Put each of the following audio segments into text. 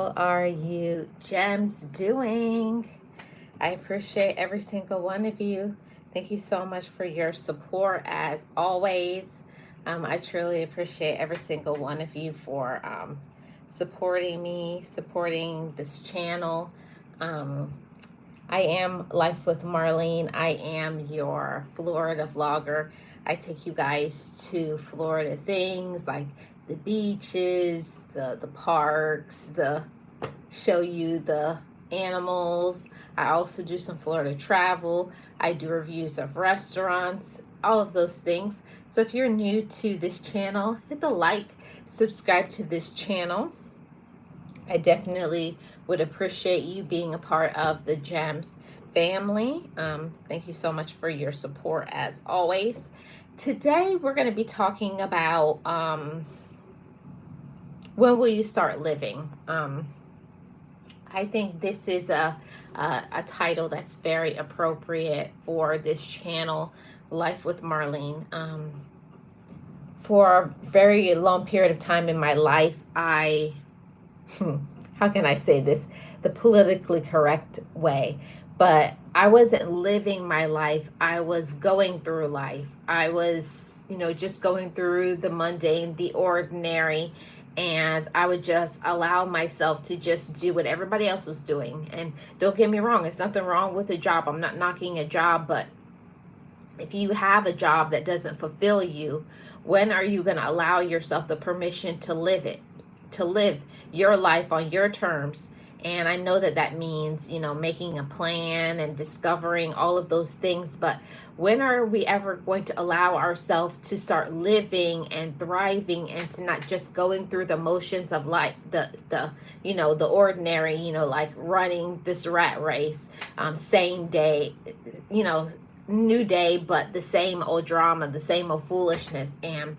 How are you gems doing? I appreciate every single one of you. Thank you so much for your support as always. I truly appreciate every single one of you for supporting me, supporting this channel. Um, I am Life with Marlene. I am your Florida vlogger. I take you guys to Florida things like the beaches, the parks, the show you the animals. I also do some Florida travel. I do reviews of restaurants, all of those things. So if you're new to this channel, hit the like, subscribe to this channel. I definitely would appreciate you being a part of the GEMS family. Thank you so much for your support as always. Today we're going to be talking about when will you start living? I think this is a title that's very appropriate for this channel, Life with Marlene. For a very long period of time in my life, how can I say this the politically correct way? But I wasn't living my life. I was going through life. I was, just going through the mundane, the ordinary. And I would just allow myself to just do what everybody else was doing. And don't get me wrong, there's nothing wrong with a job. I'm not knocking a job, but if you have a job that doesn't fulfill you, when are you going to allow yourself the permission to live it, to live your life on your terms? And I know that that means, making a plan and discovering all of those things. But when are we ever going to allow ourselves to start living and thriving and to not just going through the motions of like the ordinary, like running this rat race, same day, new day, but the same old drama, the same old foolishness. And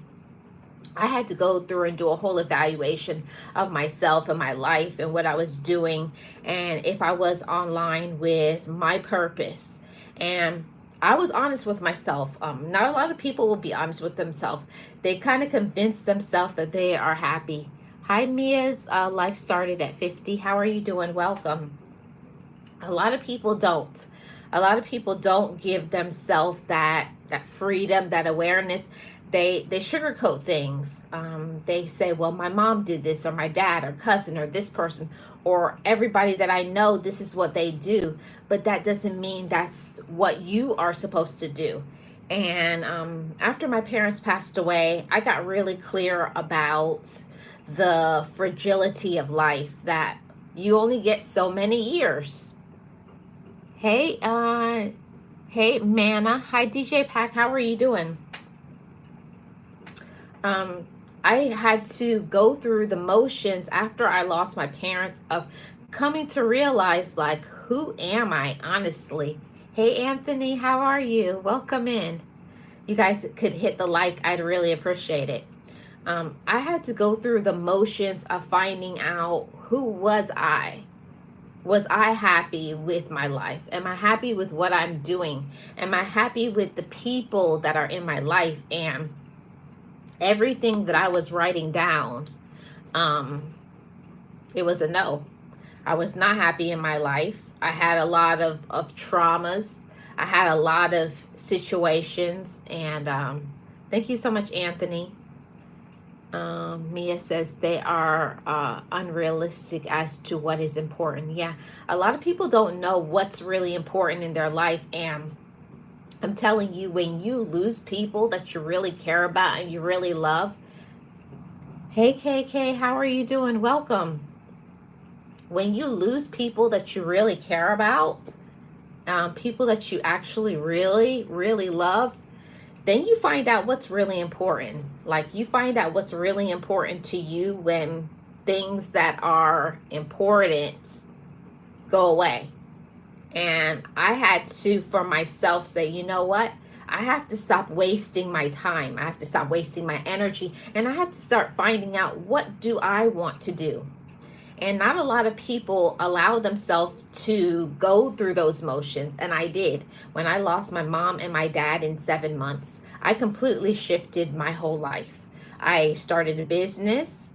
I had to go through and do a whole evaluation of myself and my life and what I was doing and if I was online with my purpose. And I was honest with myself. Not a lot of people will be honest with themselves. They kind of convince themselves that they are happy. Hi, Mia's life started at 50. How are you doing? Welcome. A lot of people don't. A lot of people don't give themselves that freedom, that awareness. They sugarcoat things. They say, well, my mom did this, or my dad, or cousin, or this person, or everybody that I know, this is what they do. But that doesn't mean that's what you are supposed to do. And after my parents passed away, I got really clear about the fragility of life, that you only get so many years. Hey, hey, Manna. Hi, DJ Pack. How are you doing? I had to go through the motions after I lost my parents of coming to realize, like, who am I, honestly? Hey, Anthony, how are you? Welcome in. You guys could hit the like. I'd really appreciate it. I had to go through the motions of finding out, who was I? Was I happy with my life? Am I happy with what I'm doing? Am I happy with the people that are in my life? And everything that I was writing down, it was a no. I was not happy in my life. I had a lot of traumas. I had a lot of situations. And thank you so much, Anthony. Mia says they are unrealistic as to what is important. Yeah, a lot of people don't know what's really important in their life. And I'm telling you, when you lose people that you really care about and you really love. Hey, KK, how are you doing? Welcome. When you lose people that you really care about, people that you actually really, really love, then you find out what's really important. Like, you find out what's really important to you when things that are important go away. And I had to, for myself, say, you know what? I have to stop wasting my time. I have to stop wasting my energy. And I have to start finding out, what do I want to do? And not a lot of people allow themselves to go through those motions. And I did. When I lost my mom and my dad in 7 months, I completely shifted my whole life. I started a business.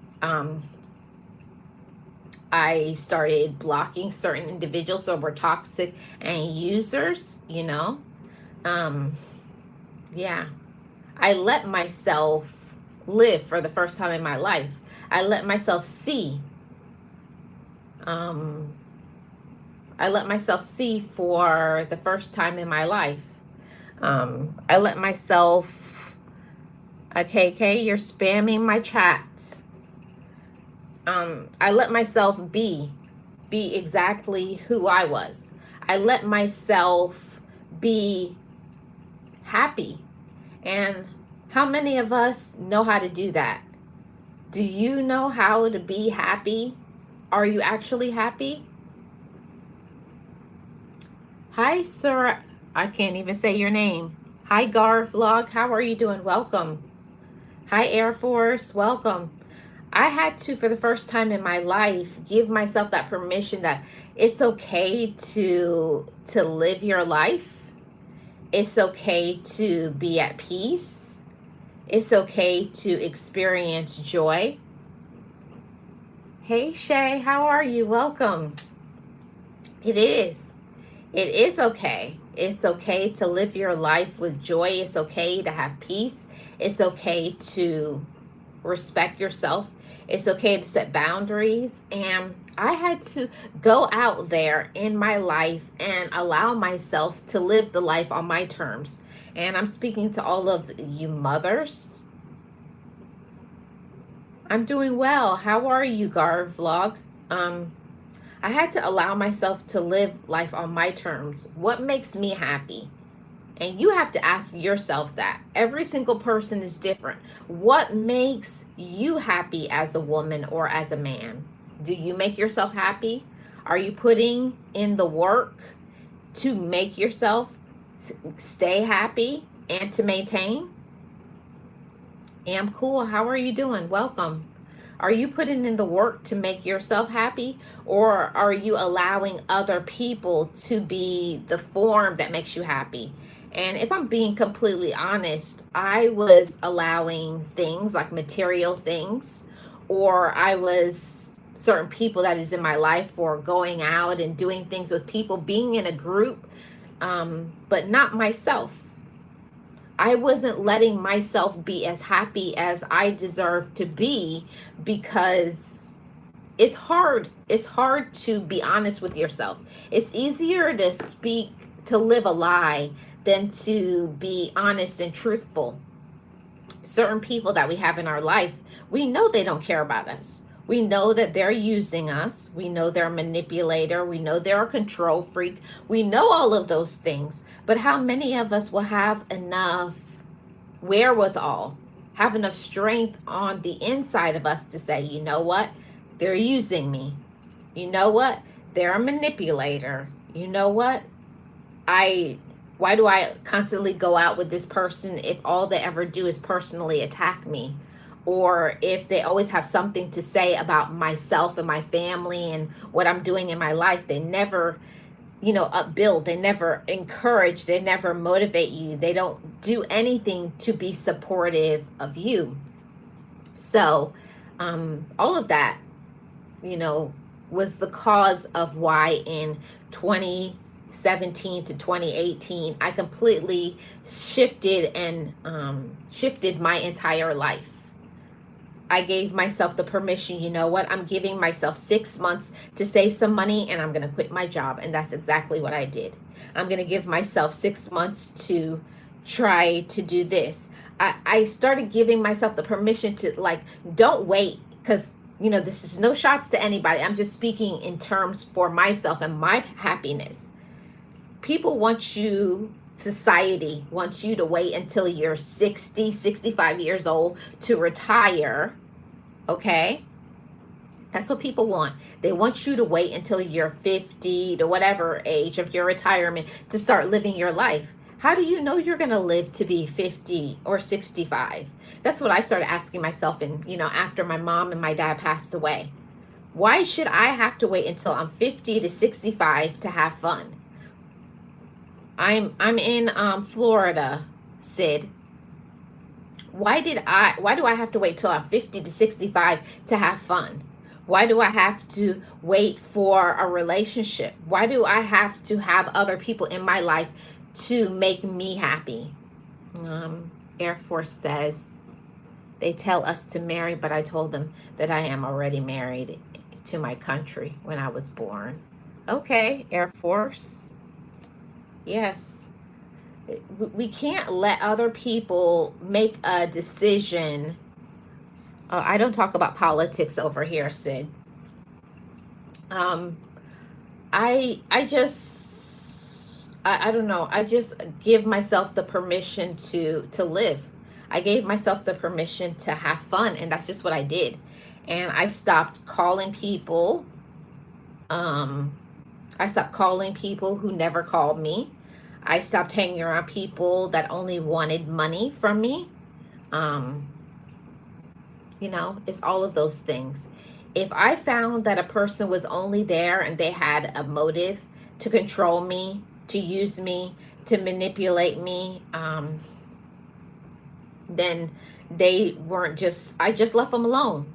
I started blocking certain individuals that were toxic and users, Um, yeah. I let myself live for the first time in my life. I let myself see. Um, I let myself see for the first time in my life. I let myself, KK, you're spamming my chat. I let myself be exactly who I was. I let myself be happy. And how many of us know how to do that? Do you know how to be happy? Are you actually happy? Hi, sir. I can't even say your name. Hi, Gar Vlog. How are you doing? Welcome. Hi, Air Force. Welcome. I had to, for the first time in my life, give myself that permission that it's okay to live your life. It's okay to be at peace. It's okay to experience joy. Hey, Shay, how are you? Welcome. It is. It is okay. It's okay to live your life with joy. It's okay to have peace. It's okay to respect yourself. It's okay to set boundaries. And I had to go out there in my life and allow myself to live the life on my terms. And I'm speaking to all of you mothers. I'm doing well. How are you, Gar Vlog? I had to allow myself to live life on my terms. What makes me happy? And you have to ask yourself that. Every single person is different. What makes you happy as a woman or as a man? Do you make yourself happy? Are you putting in the work to make yourself stay happy and to maintain? Am cool. How are you doing? Welcome. Are you putting in the work to make yourself happy, or are you allowing other people to be the form that makes you happy? And if I'm being completely honest, I was allowing things like material things, or I was certain people that is in my life for going out and doing things with people, being in a group, but not myself. I wasn't letting myself be as happy as I deserve to be because it's hard. It's hard to be honest with yourself. It's easier to speak, to live a lie than to be honest and truthful. Certain people that we have in our life, we know they don't care about us. We know that they're using us. We know they're a manipulator. We know they're a control freak. We know all of those things. But how many of us will have enough wherewithal, have enough strength on the inside of us to say, you know what? They're using me. You know what? They're a manipulator. You know what? Why do I constantly go out with this person if all they ever do is personally attack me? Or if they always have something to say about myself and my family and what I'm doing in my life, they never, upbuild, they never encourage, they never motivate you. They don't do anything to be supportive of you. So, all of that, was the cause of why in 2017 to 2018, I completely shifted and shifted my entire life. I gave myself the permission, you know what? I'm giving myself 6 months to save some money and I'm going to quit my job. And that's exactly what I did. I'm going to give myself 6 months to try to do this. I started giving myself the permission to don't wait, because, this is no shots to anybody. I'm just speaking in terms for myself and my happiness. People want you, society wants you to wait until you're 60, 65 years old to retire. Okay? That's what people want. They want you to wait until you're 50 to whatever age of your retirement to start living your life. How do you know you're going to live to be 50 or 65? That's what I started asking myself after my mom and my dad passed away. Why should I have to wait until I'm 50 to 65 to have fun? I'm in Florida, Sid. Why do I have to wait till I'm 50 to 65 to have fun? Why do I have to wait for a relationship? Why do I have to have other people in my life to make me happy? Air Force says they tell us to marry, but I told them that I am already married to my country when I was born. Okay, Air Force. Yes. We can't let other people make a decision. I don't talk about politics over here, Sid. Um, I don't know. I just give myself the permission to live. I gave myself the permission to have fun, and that's just what I did. And I stopped calling people. Um, I stopped calling people who never called me. I stopped hanging around people that only wanted money from me. Um, it's all of those things. If I found that a person was only there and they had a motive to control me, to use me, to manipulate me, then I just left them alone.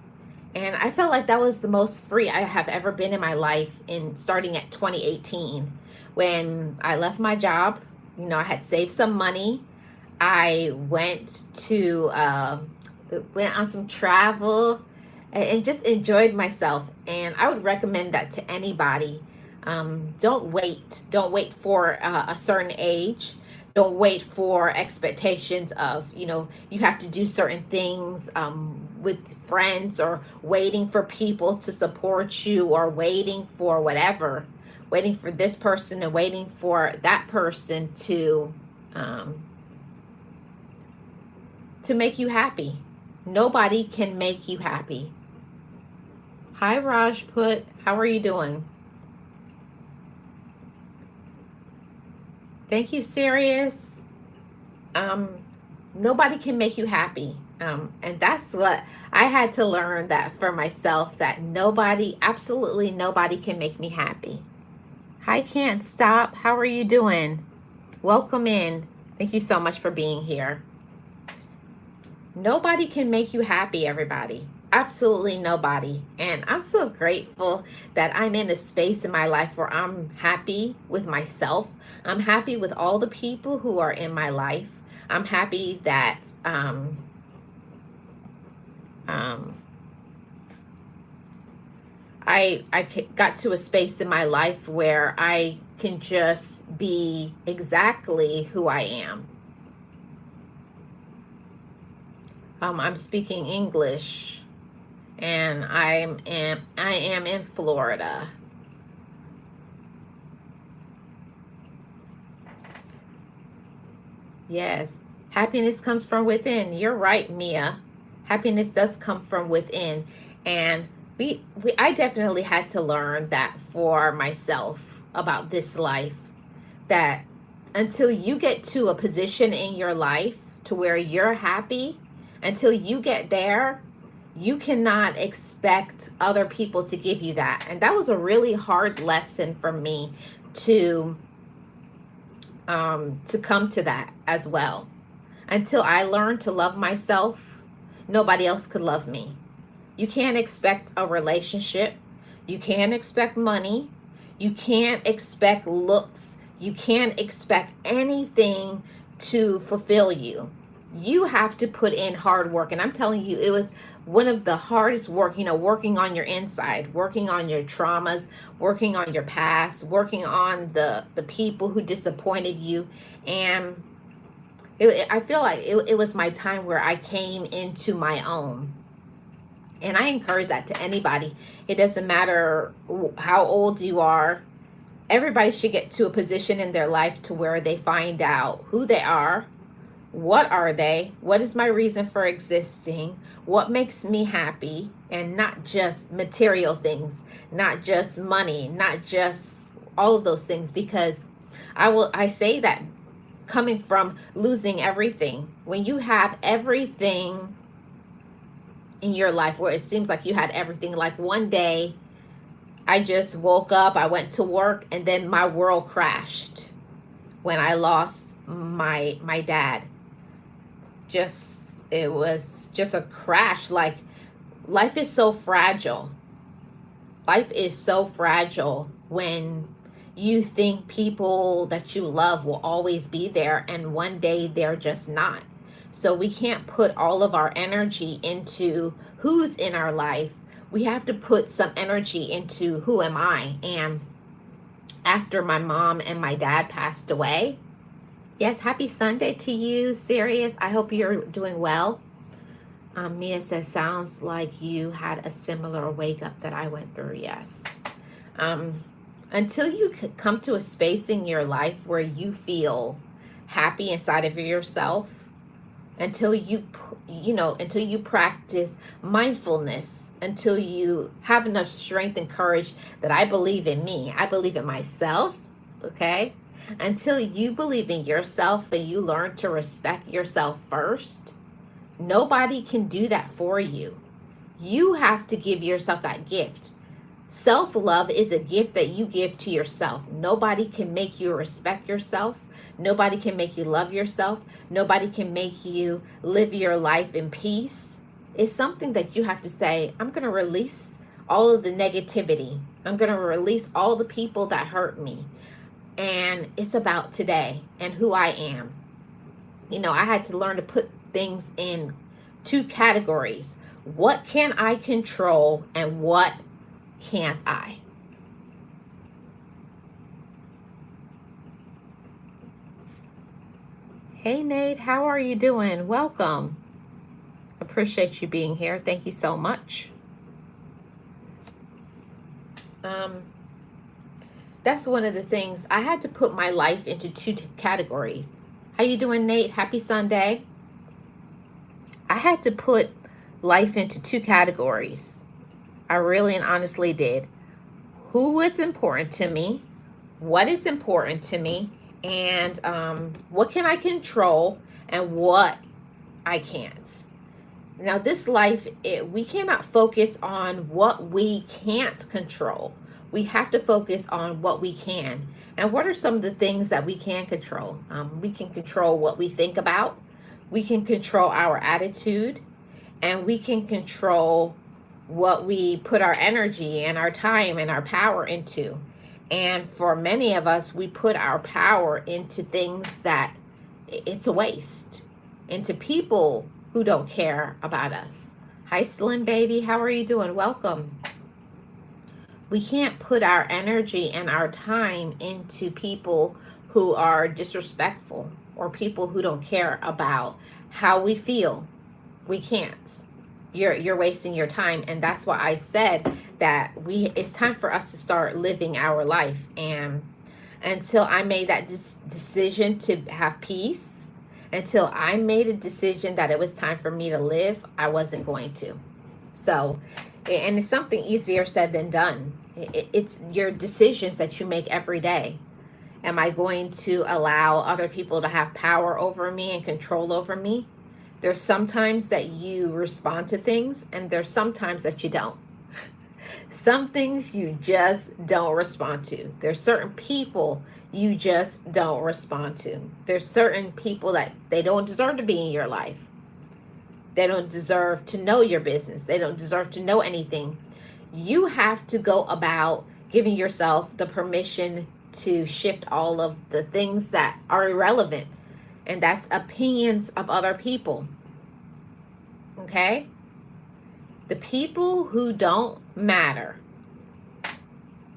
And I felt like that was the most free I have ever been in my life, in starting at 2018 when I left my job. I had saved some money. I went on some travel and just enjoyed myself. And I would recommend that to anybody. Don't wait. Don't wait for a certain age. Don't wait for expectations of, you have to do certain things with friends, or waiting for people to support you, or waiting for whatever, waiting for this person and waiting for that person um, to make you happy. Nobody can make you happy. Hi, Rajput. How are you doing? Thank you, Sirius. Um, Nobody can make you happy. And that's what I had to learn, that for myself, that nobody, absolutely nobody can make me happy. Hi, Can't Stop. How are you doing? Welcome in. Thank you so much for being here. Nobody can make you happy, everybody. Absolutely nobody. And I'm so grateful that I'm in a space in my life where I'm happy with myself. I'm happy with all the people who are in my life. I'm happy that um, I got to a space in my life where I can just be exactly who I am. I'm speaking English, and I am in Florida. Yes, happiness comes from within. You're right, Mia. Happiness does come from within, and I definitely had to learn that for myself about this life. That until you get to a position in your life to where you're happy, until you get there, you cannot expect other people to give you that. And that was a really hard lesson for me to come to that as well. Until I learned to love myself, nobody else could love me. You can't expect a relationship. You can't expect money. You can't expect looks. You can't expect anything to fulfill you. You have to put in hard work. And I'm telling you, it was one of the hardest work, working on your inside, working on your traumas, working on your past, working on the people who disappointed you. And I feel like it was my time where I came into my own. And I encourage that to anybody. It doesn't matter how old you are. Everybody should get to a position in their life to where they find out who they are. What are they? What is my reason for existing? What makes me happy? And not just material things, not just money, not just all of those things. Because I say that coming from losing everything. When you have everything in your life, where it seems like you had everything, like one day I just woke up, I went to work, and then my world crashed when I lost my dad. It was just a crash. Like, life is so fragile. Life is so fragile when you think people that you love will always be there, and one day they're just not. So we can't put all of our energy into who's in our life. We have to put some energy into who am I. And after my mom and my dad passed away, yes, happy Sunday to you, Sirius. I hope you're doing well. Mia says, sounds like you had a similar wake up that I went through. Yes. Until you come to a space in your life where you feel happy inside of yourself, until until you practice mindfulness, until you have enough strength and courage that I believe in me, I believe in myself, okay? Until you believe in yourself and you learn to respect yourself first, nobody can do that for you. You have to give yourself that gift. Self-love is a gift that you give to yourself. Nobody can make you respect yourself. Nobody can make you love yourself. Nobody can make you live your life in peace. It's something that you have to say, I'm going to release all of the negativity. I'm going to release all the people that hurt me. And it's about today and who I am. I had to learn to put things in two categories. What can I control and what can't I? Hey Nate, how are you doing? Welcome. Appreciate you being here. Thank you so much. That's one of the things. I had to put my life into two categories. How you doing, Nate? Happy Sunday. I had to put life into two categories. I really and honestly did. Who was important to me? What is important to me? And what can I control and what I can't? Now, this life, we cannot focus on what we can't control. We have to focus on what we can. And what are some of the things that we can control? We can control what we think about. We can control our attitude. And we can control what we put our energy and our time and our power into. And for many of us, we put our power into things that it's a waste, into people who don't care about us. Hi, Slim Baby. How are you doing? Welcome. We can't put our energy and our time into people who are disrespectful or people who don't care about how we feel. We can't. You're wasting your time. And that's why I said that it's time for us to start living our life. And until I made that decision to have peace, until I made a decision that it was time for me to live, I wasn't going to. So, and it's something easier said than done. It's your decisions that you make every day. Am I going to allow other people to have power over me and control over me? There's sometimes that you respond to things, and there's sometimes that you don't. Some things you just don't respond to. There's certain people you just don't respond to. There's certain people that they don't deserve to be in your life. They don't deserve to know your business. They don't deserve to know anything. You have to go about giving yourself the permission to shift all of the things that are irrelevant. And that's opinions of other people. Okay? The people who don't matter,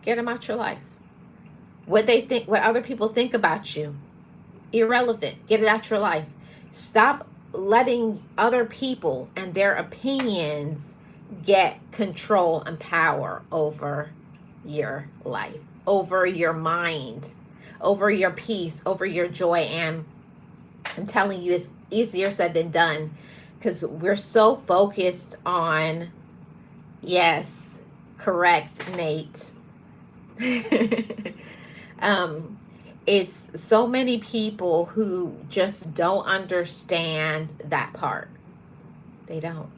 get them out your life. What they think, what other people think about you, irrelevant. Get it out your life. Stop letting other people and their opinions get control and power over your life, over your mind, over your peace, over your joy. And I'm telling you, it's easier said than done, because we're so focused on, yes, correct, Nate. It's so many people who just don't understand that part. They don't.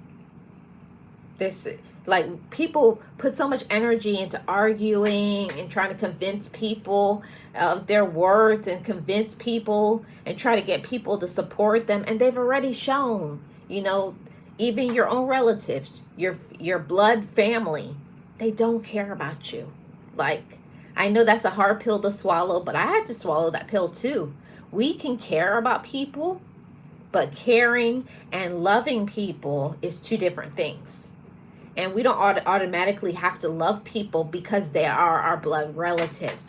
There's like, people put so much energy into arguing and trying to convince people of their worth and convince people and try to get people to support them. And they've already shown, even your own relatives, your blood family, they don't care about you. Like, I know that's a hard pill to swallow, but I had to swallow that pill too. We can care about people, but caring and loving people is two different things. And we don't automatically have to love people because they are our blood relatives.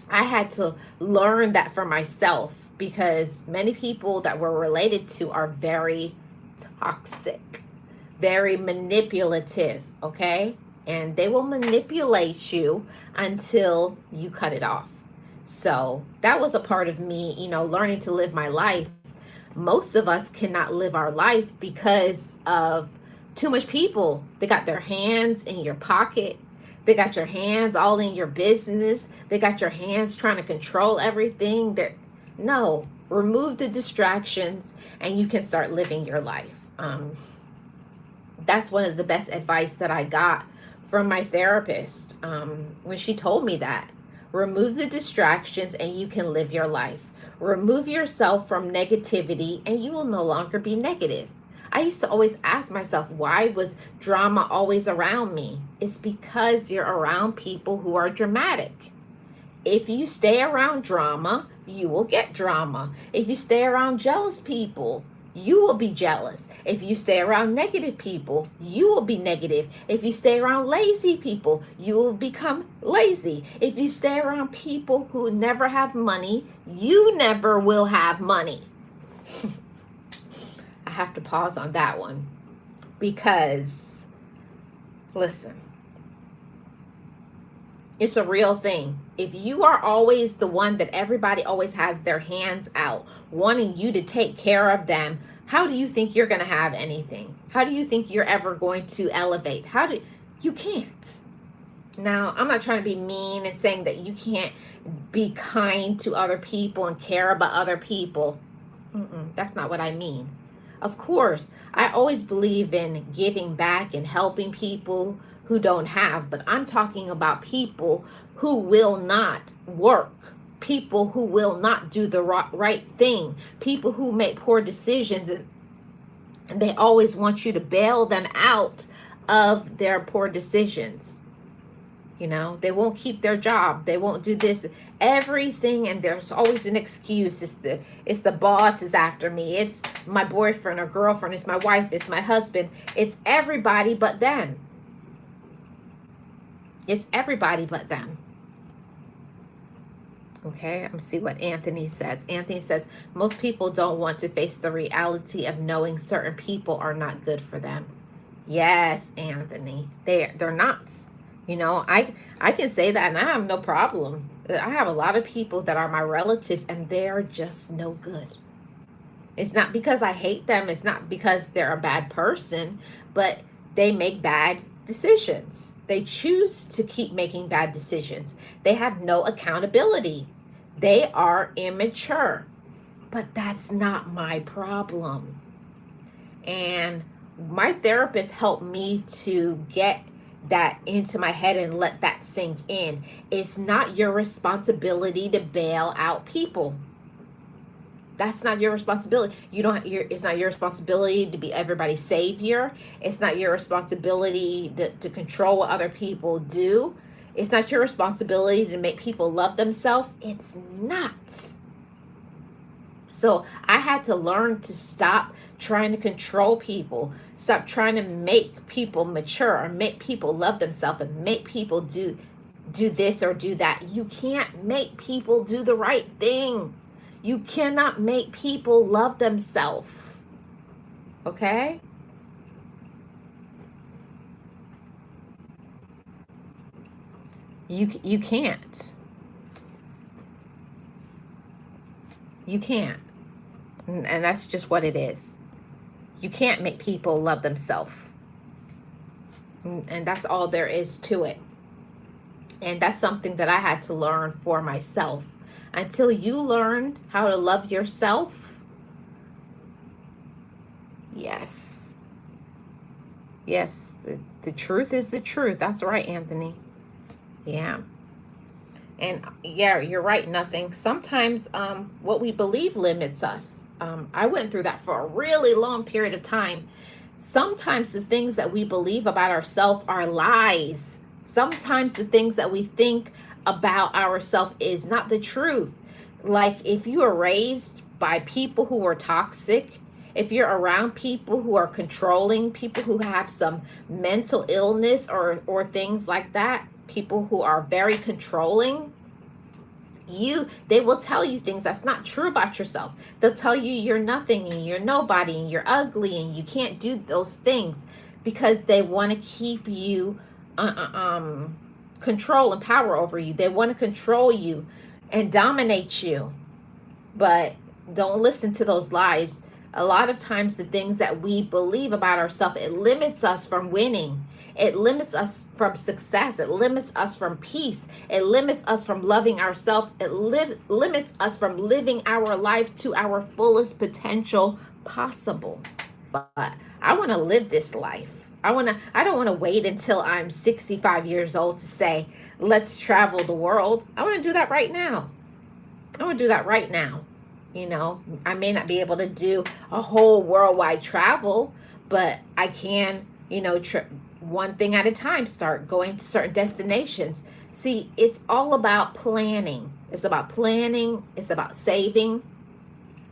I had to learn that for myself because many people that we're related to are very toxic, very manipulative, okay? And they will manipulate you until you cut it off. So that was a part of me, learning to live my life. Most of us cannot live our life because of too much people. They got their hands in your pocket. They got your hands all in your business. They got your hands trying to control everything. No, remove the distractions and you can start living your life. That's one of the best advice that I got from my therapist when she told me that. Remove the distractions and you can live your life. Remove yourself from negativity and you will no longer be negative. I used to always ask myself, why was drama always around me? It's because you're around people who are dramatic. If you stay around drama, you will get drama. If you stay around jealous people, you will be jealous. If you stay around negative people, you will be negative. If you stay around lazy people, you will become lazy. If you stay around people who never have money, you never will have money. I have to pause on that one because, listen, it's a real thing. If you are always the one that everybody always has their hands out, wanting you to take care of them, how do you think you're going to have anything? How do you think you're ever going to elevate? You can't. Now, I'm not trying to be mean and saying that you can't be kind to other people and care about other people. That's not what I mean. Of course, I always believe in giving back and helping people who don't have, but I'm talking about people who will not work, people who will not do the right thing, people who make poor decisions, and they always want you to bail them out of their poor decisions. They won't keep their job. They won't do this, everything, and there's always an excuse. It's the boss is after me. It's my boyfriend or girlfriend. It's my wife. It's my husband. It's everybody but them. It's everybody but them. Okay, let me see what Anthony says. Anthony says, most people don't want to face the reality of knowing certain people are not good for them. Yes, Anthony, they're not. I can say that and I have no problem. I have a lot of people that are my relatives and they're just no good. It's not because I hate them. It's not because they're a bad person, but they make bad decisions. They choose to keep making bad decisions. They have no accountability. They are immature. But that's not my problem. And my therapist helped me to get that into my head and let that sink in. It's not your responsibility to bail out people. That's not your responsibility. It's not your responsibility to be everybody's savior. It's not your responsibility to control what other people do. It's not your responsibility to make people love themselves. It's not. So I had to learn to stop trying to control people, stop trying to make people mature or make people love themselves and make people do this or do that. You can't make people do the right thing. You cannot make people love themselves. Okay? You can't. You can't. And that's just what it is. You can't make people love themselves. And that's all there is to it. And that's something that I had to learn for myself. Until you learn how to love yourself, yes. Yes, the truth is the truth. That's right, Anthony. Yeah. And yeah, you're right, nothing. Sometimes what we believe limits us. I went through that for a really long period of time. Sometimes the things that we believe about ourselves are lies. Sometimes the things that we think about ourselves is not the truth. Like if you are raised by people who are toxic, if you're around people who are controlling, people who have some mental illness or things like that, people who are very controlling, they will tell you things that's not true about yourself. They'll tell you you're nothing and you're nobody and you're ugly and you can't do those things because they want to keep you control and power over you. They want to control you and dominate you. But don't listen to those lies. A lot of times the things that we believe about ourselves, it limits us from winning. It limits us from success. It limits us from peace. It limits us from loving ourselves. It limits us from living our life to our fullest potential possible. But I want to live this life. I don't want to wait until I'm 65 years old to say, let's travel the world. I want to do that right now. I want to do that right now. You know, I may not be able to do a whole worldwide travel, but I can, one thing at a time, start going to certain destinations. See, it's all about planning. It's about planning. It's about saving.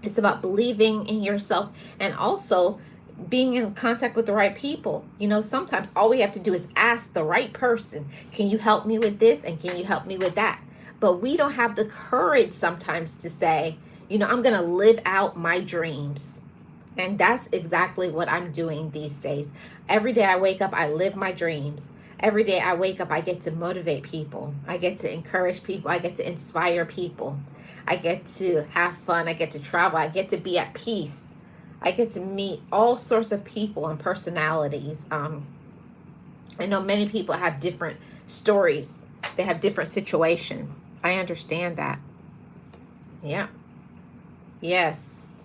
It's about believing in yourself and also being in contact with the right people. Sometimes all we have to do is ask the right person, can you help me with this? And can you help me with that? But we don't have the courage sometimes to say, I'm going to live out my dreams. And that's exactly what I'm doing these days. Every day I wake up, I live my dreams. Every day I wake up, I get to motivate people. I get to encourage people. I get to inspire people. I get to have fun. I get to travel. I get to be at peace. I get to meet all sorts of people and personalities. I know many people have different stories. They have different situations. I understand that. Yeah. Yes.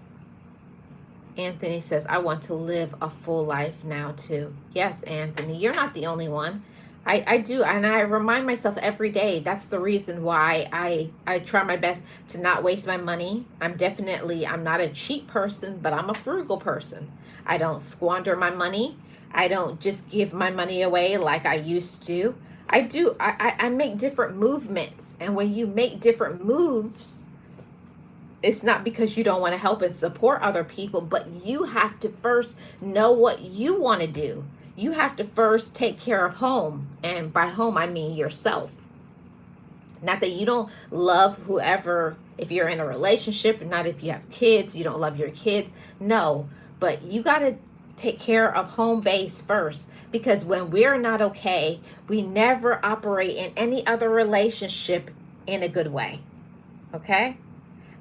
Anthony says, I want to live a full life now too. Yes, Anthony, you're not the only one. I do, and I remind myself every day. That's the reason why I try my best to not waste my money. I'm not a cheap person, but I'm a frugal person. I don't squander my money. I don't just give my money away like I used to. I make different movements, and when you make different moves, it's not because you don't want to help and support other people, but you have to first know what you want to do. You have to first take care of home. And by home, I mean yourself. Not that you don't love whoever, if you're in a relationship, not if you have kids, you don't love your kids. No, but you got to take care of home base first. Because when we're not okay, we never operate in any other relationship in a good way. Okay?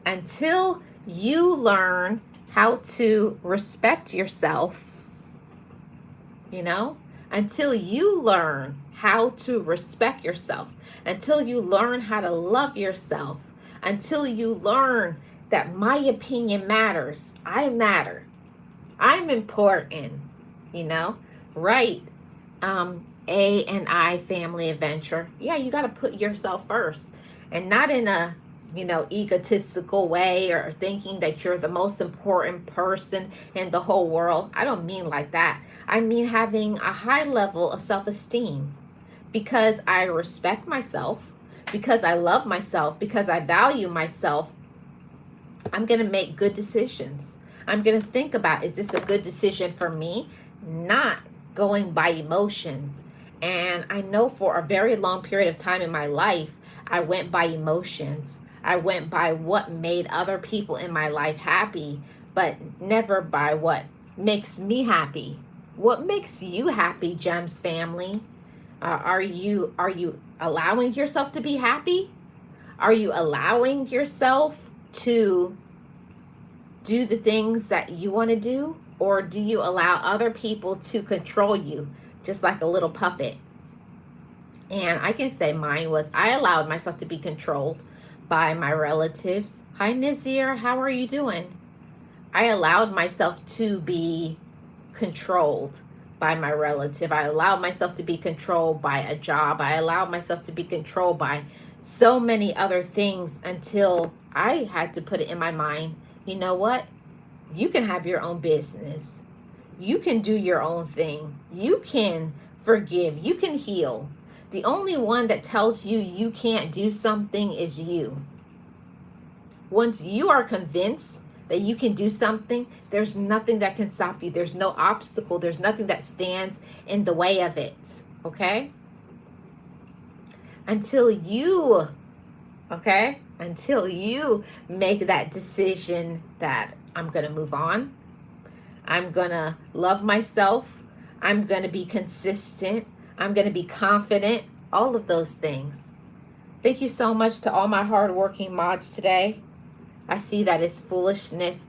Until you learn how to respect yourself, until you learn how to respect yourself, until you learn how to love yourself, until you learn that my opinion matters, I matter, I'm important, right? A and I family adventure. Yeah, you got to put yourself first, and not in a egotistical way or thinking that you're the most important person in the whole world. I don't mean like that. I mean having a high level of self-esteem because I respect myself, because I love myself, because I value myself. I'm going to make good decisions. I'm going to think about, is this a good decision for me? Not going by emotions. And I know for a very long period of time in my life, I went by emotions. I went by what made other people in my life happy, but never by what makes me happy. What makes you happy, Gems family? Are you allowing yourself to be happy? Are you allowing yourself to do the things that you want to do? Or do you allow other people to control you just like a little puppet? And I can say mine was, I allowed myself to be controlled by my relatives. Hi, Nazir, how are you doing? I allowed myself to be controlled by my relative. I allowed myself to be controlled by a job. I allowed myself to be controlled by so many other things until I had to put it in my mind, you know what? You can have your own business. You can do your own thing. You can forgive. You can heal. The only one that tells you you can't do something is you. Once you are convinced that you can do something, there's nothing that can stop you. There's no obstacle. There's nothing that stands in the way of it. Okay? Until you make that decision that I'm going to move on. I'm going to love myself. I'm going to be consistent. I'm going to be confident. All of those things. Thank you so much to all my hardworking mods today. I see that it's Foolishness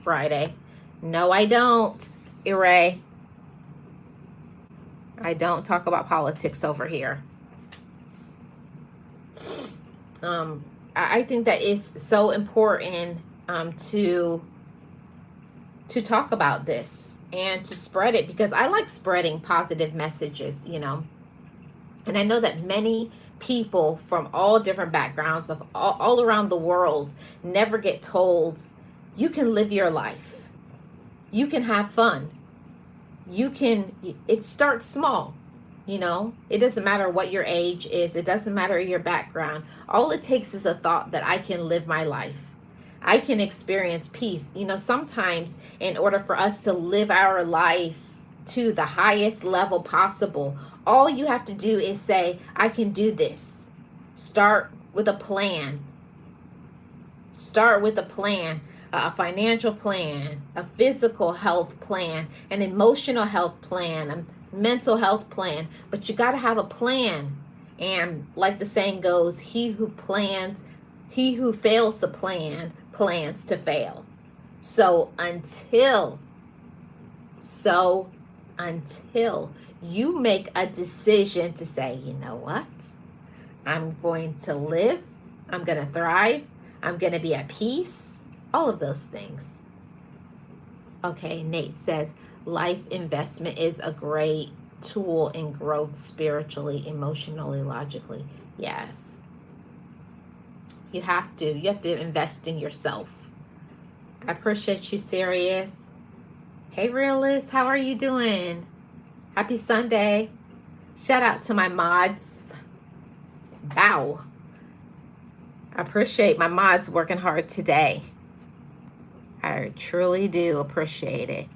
Friday. No, I don't, Ray. I don't talk about politics over here. I think that it's so important to talk about this and to spread it, because I like spreading positive messages, you know. And I know that many people from all different backgrounds of all around the world never get told you can live your life. You can have fun. It starts small. You know, it doesn't matter what your age is. It doesn't matter your background. All it takes is a thought that I can live my life. I can experience peace. You know, sometimes in order for us to live our life to the highest level possible, all you have to do is say, I can do this. Start with a plan. Start with a plan, a financial plan, a physical health plan, an emotional health plan, a mental health plan. But you got to have a plan. And like the saying goes, he who fails to plan, plans to fail. So until you make a decision to say, you know what? I'm going to live. I'm going to thrive. I'm going to be at peace. All of those things. Okay, Nate says, life investment is a great tool in growth spiritually, emotionally, logically. Yes. You have to invest in yourself. I appreciate you, Sirius. Hey, Realist, how are you doing? Happy Sunday. Shout out to my mods. Bow. I appreciate my mods working hard today. I truly do appreciate it.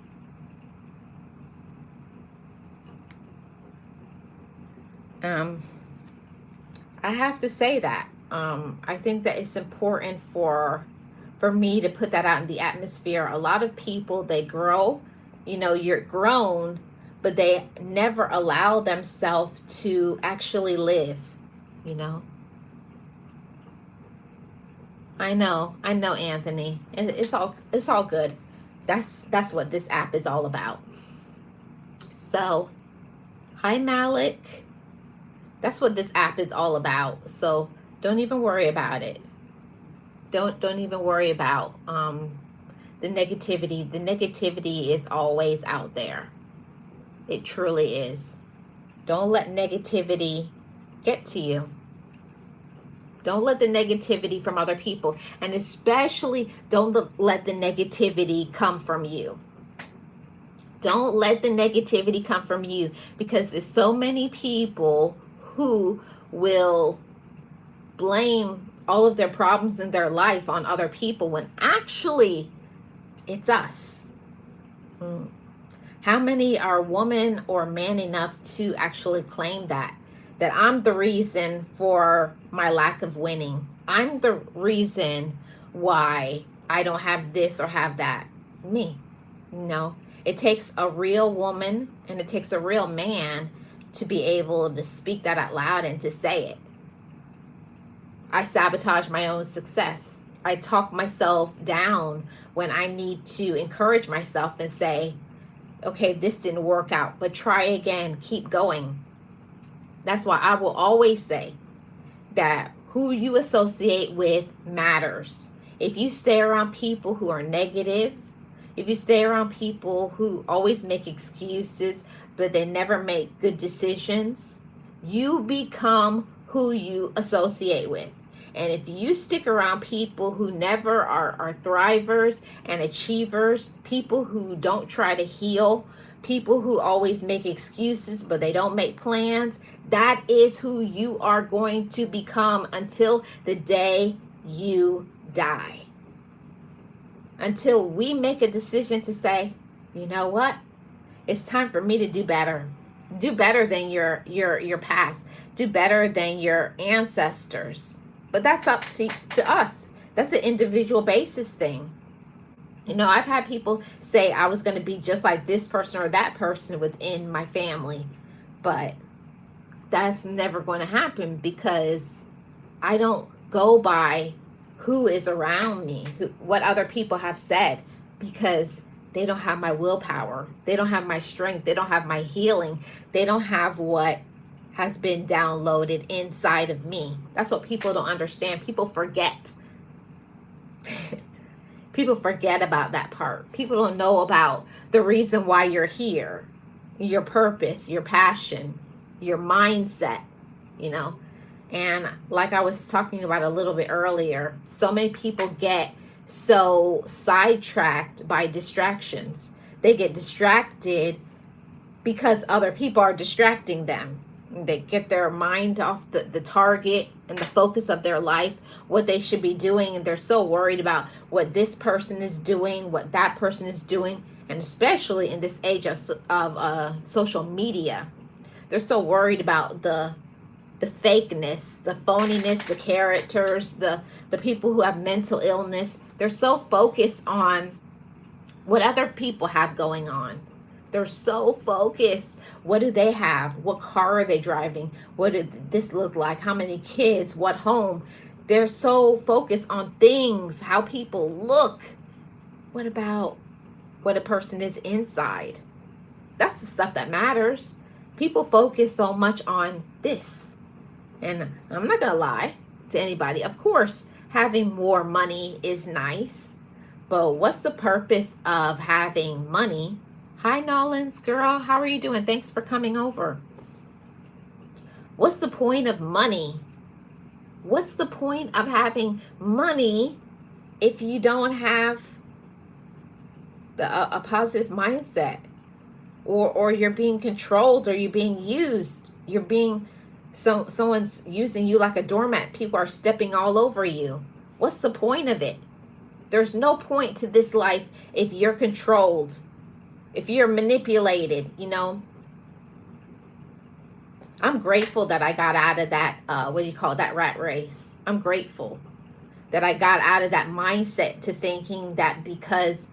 I have to say that. I think that it's important for me to put that out in the atmosphere. A lot of people, they grow, you know, you're grown, but they never allow themselves to actually live, you know. I know, Anthony. It's all good. That's what this app is all about. So, hi Malik. That's what this app is all about. So don't even worry about it. Don't even worry about the negativity. The negativity is always out there. It truly is. Don't let negativity get to you. Don't let the negativity from other people, and especially don't let the negativity come from you. Don't let the negativity come from you, because there's so many people who will blame all of their problems in their life on other people when actually it's us. How many are woman or man enough to actually claim that I'm the reason for my lack of winning? I'm the reason why I don't have this or have that. Me. No. It takes a real woman and it takes a real man to be able to speak that out loud and to say it. I sabotage my own success. I talk myself down when I need to encourage myself and say, okay, this didn't work out, but try again, keep going. That's why I will always say that who you associate with matters. If you stay around people who are negative, if you stay around people who always make excuses, but they never make good decisions, you become who you associate with. And if you stick around people who never are thrivers and achievers, people who don't try to heal, people who always make excuses but they don't make plans, that is who you are going to become until the day you die. Until we make a decision to say, you know what? It's time for me to do better. Do better than your past. Do better than your ancestors. But that's up to us. That's an individual basis thing. You know, I've had people say I was going to be just like this person or that person within my family. But that's never going to happen because I don't go by who is around me, what other people have said, because they don't have my willpower. They don't have my strength. They don't have my healing. They don't have what has been downloaded inside of me. That's what people don't understand. People forget. People forget about that part. People don't know about the reason why you're here, your purpose, your passion, your mindset, you know. And like I was talking about a little bit earlier, so many people get so sidetracked by distractions. They get distracted because other people are distracting them. They get their mind off the target and the focus of their life, what they should be doing. And they're so worried about what this person is doing, what that person is doing. And especially in this age of social media, they're so worried about the fakeness, the phoniness, the characters, the people who have mental illness. They're so focused on what other people have going on. They're so focused. What do they have? What car are they driving? What did this look like? How many kids? What home? They're so focused on things, how people look. What about what a person is inside? That's the stuff that matters. People focus so much on this. And I'm not going to lie to anybody. Of course, having more money is nice. But what's the purpose of having money? Hi, Nolans, girl. How are you doing? Thanks for coming over. What's the point of money? What's the point of having money if you don't have a positive mindset? Or you're being controlled, or you're being used. You're being... someone's using you like a doormat. People are stepping all over you. What's the point of it? There's no point to this life if you're controlled, if you're manipulated, you know. I'm grateful that I got out of that, that rat race. I'm grateful that I got out of that mindset to thinking that because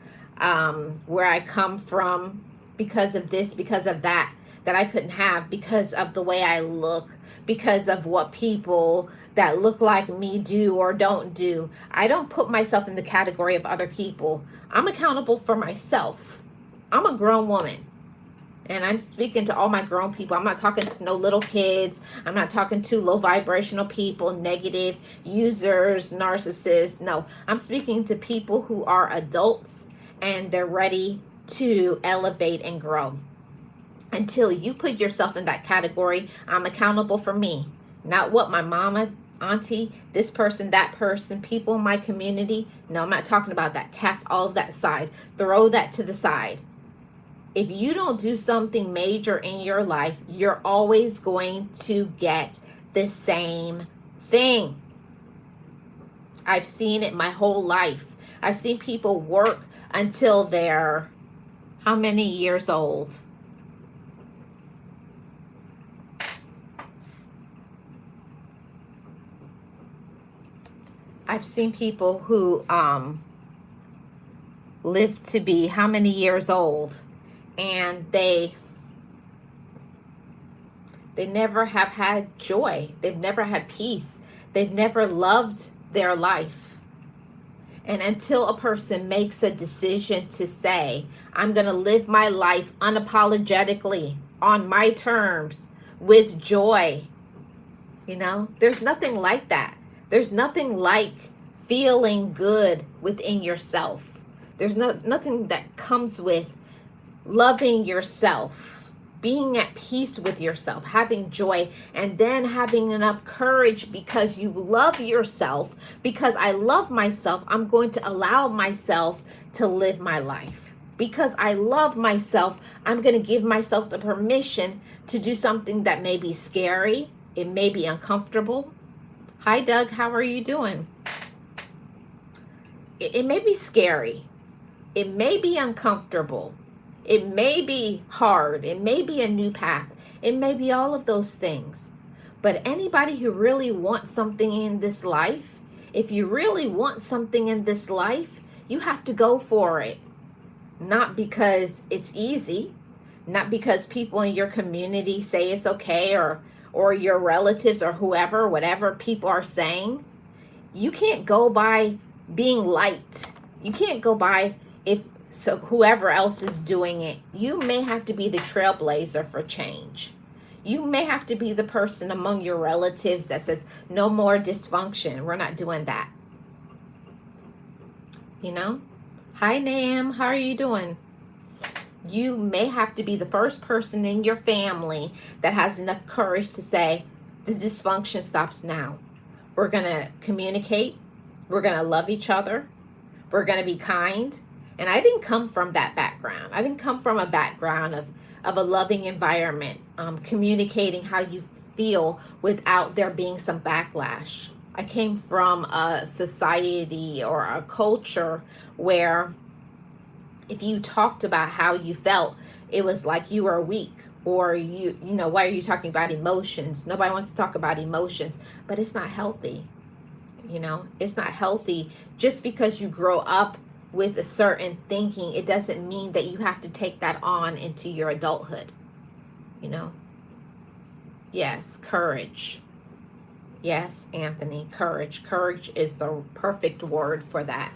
where I come from, because of this, because of that I couldn't have, because of the way I look, because of what people that look like me do or don't do. I don't put myself in the category of other people. I'm accountable for myself. I'm a grown woman. And I'm speaking to all my grown people. I'm not talking to no little kids. I'm not talking to low vibrational people, negative users, narcissists. No, I'm speaking to people who are adults and they're ready to elevate and grow. Until you put yourself in that category, I'm accountable for me. Not what my mama, auntie, this person, that person, people in my community. No, I'm not talking about that. Cast all of that aside. Throw that to the side. If you don't do something major in your life, you're always going to get the same thing. I've seen it my whole life. I've seen people work until they're how many years old? I've seen people who live to be how many years old, and they never have had joy. They've never had peace. They've never loved their life. And until a person makes a decision to say, I'm going to live my life unapologetically on my terms with joy, you know, there's nothing like that. There's nothing like feeling good within yourself. There's nothing that comes with loving yourself being at peace with yourself, having joy, and then having enough courage because you love yourself. Because I love myself, I'm going to allow myself to live my life. Because I love myself, I'm going to give myself the permission to do something that may be scary. It may be uncomfortable. Hi, Doug. How are you doing? It may be scary. It may be uncomfortable. It may be hard. It may be a new path. It may be all of those things. But anybody who really wants something in this life, if you really want something in this life, you have to go for it. Not because it's easy, not because people in your community say it's okay, or your relatives or whoever, whatever people are saying. You can't go by being liked. You can't go by whoever else is doing it. You may have to be the trailblazer for change. You may have to be the person among your relatives that says, no more dysfunction. We're not doing that. You know? Hi, Nam. How are you doing? You may have to be the first person in your family that has enough courage to say, the dysfunction stops now. We're going to communicate. We're going to love each other. We're going to be kind. And I didn't come from that background. I didn't come from a background of a loving environment, communicating how you feel without there being some backlash. I came from a society or a culture where if you talked about how you felt, it was like you were weak, or you know, why are you talking about emotions? Nobody wants to talk about emotions, but it's not healthy. You know, it's not healthy. Just because you grow up with a certain thinking, it doesn't mean that you have to take that on into your adulthood. You know? Yes, courage. Yes, Anthony, courage. Courage is the perfect word for that.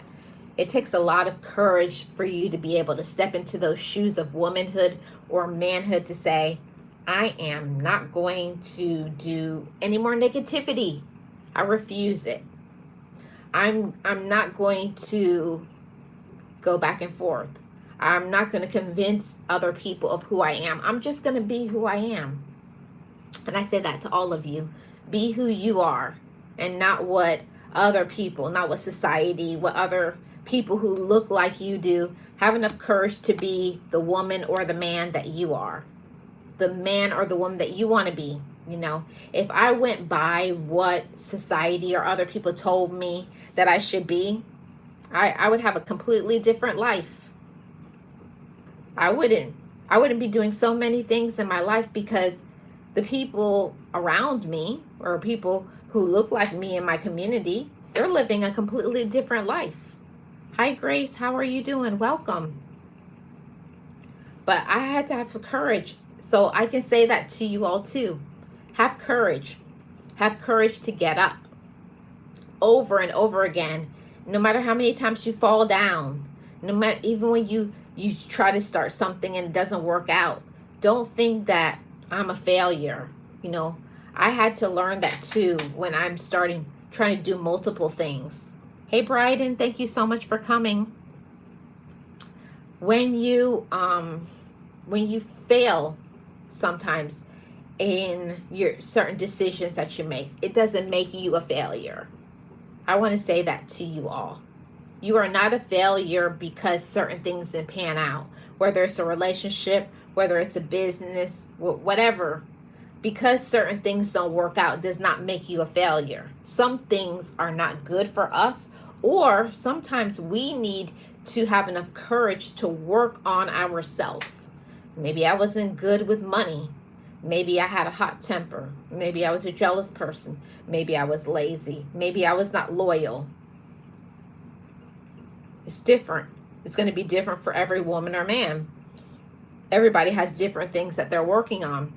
It takes a lot of courage for you to be able to step into those shoes of womanhood or manhood to say, I am not going to do any more negativity. I refuse it. I'm not going to go back and forth. I'm not going to convince other people of who I am. I'm just going to be who I am. And I say that to all of you. Be who you are, and not what other people, not what society, what other people who look like you do. Have enough courage to be the woman or the man that you are. The man or the woman that you want to be. You know, if I went by what society or other people told me that I should be, I would have a completely different life. I wouldn't be doing so many things in my life because the people around me or people who look like me in my community, they're living a completely different life. Hi, Grace. How are you doing? Welcome. But I had to have some courage. So I can say that to you all too. Have courage. Have courage to get up over and over again. No matter how many times you fall down, no matter, even when you try to start something and it doesn't work out, don't think that I'm a failure. You know, I had to learn that too when I'm trying to do multiple things. Hey, Bryden, thank you so much for coming. When you fail sometimes in your certain decisions that you make, it doesn't make you a failure. I want to say that to you all. You are not a failure because certain things didn't pan out, whether it's a relationship, whether it's a business, whatever. Because certain things don't work out does not make you a failure. Some things are not good for us, or sometimes we need to have enough courage to work on ourselves. Maybe I wasn't good with money. Maybe I had a hot temper. Maybe I was a jealous person. Maybe I was lazy. Maybe I was not loyal. It's different. It's going to be different for every woman or man. Everybody has different things that they're working on.